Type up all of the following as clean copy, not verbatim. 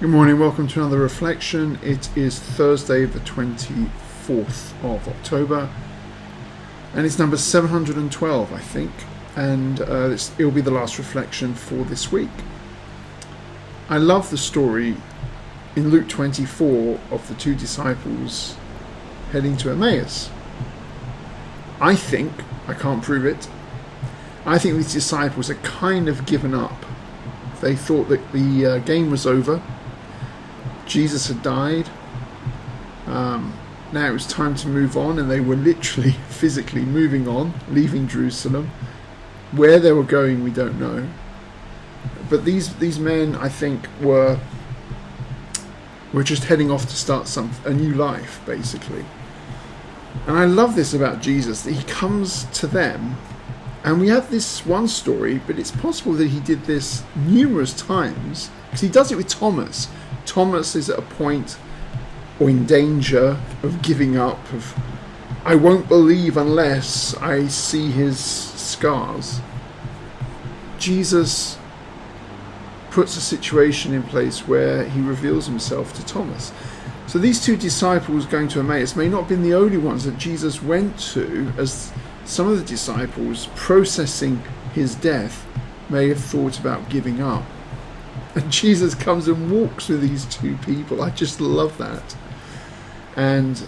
Good morning, welcome to another reflection. It is Thursday the 24th of October and it's number 712 I think, and it'll be the last reflection for this week. I love the story in Luke 24 of the two disciples heading to Emmaus. I can't prove it, I think these disciples are kind of given up. They thought that the game was over. Jesus had died. Now it was time to move on, and they were literally physically moving on, leaving Jerusalem. Where they were going we don't know, but these men, I think, were just heading off to start a new life basically. And I love this about Jesus, that he comes to them. And we have this one story, but it's possible that he did this numerous times, because he does it with Thomas. Thomas is at a point or in danger of giving up, of I won't believe unless I see his scars. Jesus puts a situation in place where he reveals himself to Thomas. So these two disciples going to Emmaus may not have been the only ones that Jesus went to, as some of the disciples processing his death may have thought about giving up. And Jesus comes and walks with these two people. I just love that. And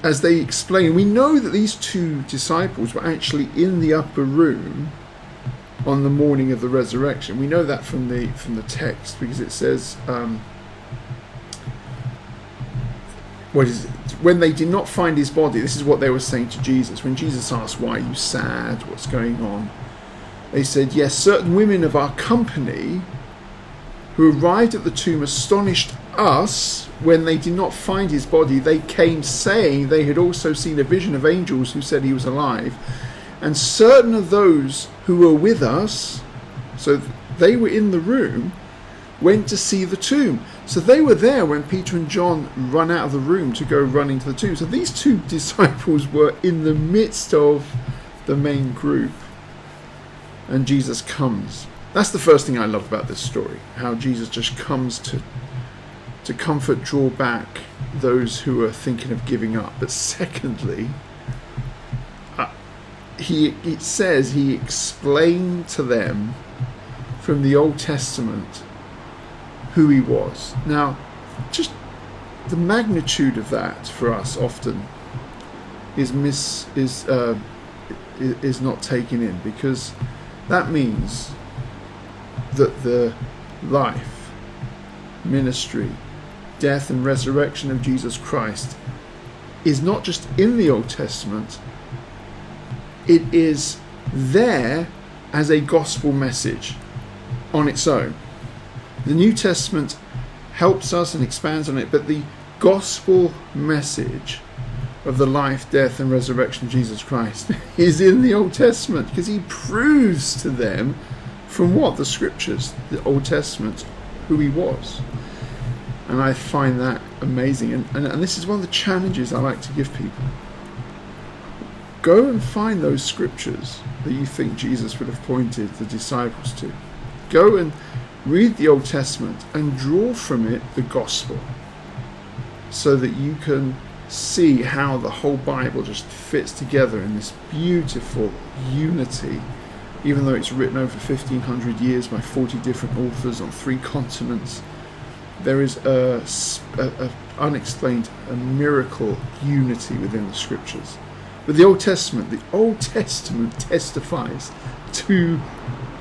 as they explain, we know that these two disciples were actually in the upper room on the morning of the resurrection. We know that from the text, because it says, when they did not find his body, this is what they were saying to Jesus. When Jesus asked, why are you sad? What's going on? They said, yes, certain women of our company who arrived at the tomb astonished us when they did not find his body. They came saying they had also seen a vision of angels who said he was alive. And certain of those who were with us, so they were in the room, went to see the tomb. So they were there when Peter and John run out of the room to go running to the tomb. So these two disciples were in the midst of the main group, and Jesus comes. That's the first thing I love about this story, how Jesus just comes to comfort, draw back those who are thinking of giving up. But secondly, it says he explained to them from the Old Testament who he was. Now, just the magnitude of that for us often is not taken in, because that means that the life, ministry, death and resurrection of Jesus Christ is not just in the Old Testament, it is there as a gospel message on its own. The New Testament helps us and expands on it, but the gospel message of the life, death and resurrection of Jesus Christ is in the Old Testament, because he proves to them from the scriptures, the Old Testament, who he was. And I find that amazing, and this is one of the challenges I like to give people. Go and find those scriptures that you think Jesus would have pointed the disciples to. Go and read the Old Testament and draw from it the gospel, so that you can see how the whole Bible just fits together in this beautiful unity, even though it's written over 1,500 years by 40 different authors on 3 continents. There is a unexplained, a miracle unity within the scriptures. But the Old Testament testifies to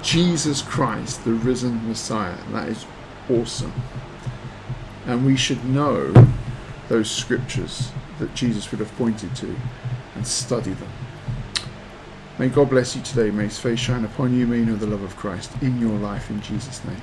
Jesus Christ, the risen Messiah. And that is awesome. And we should know those scriptures that Jesus would have pointed to and study them. May God bless you today. May his face shine upon you. May you know the love of Christ in your life, in Jesus' name.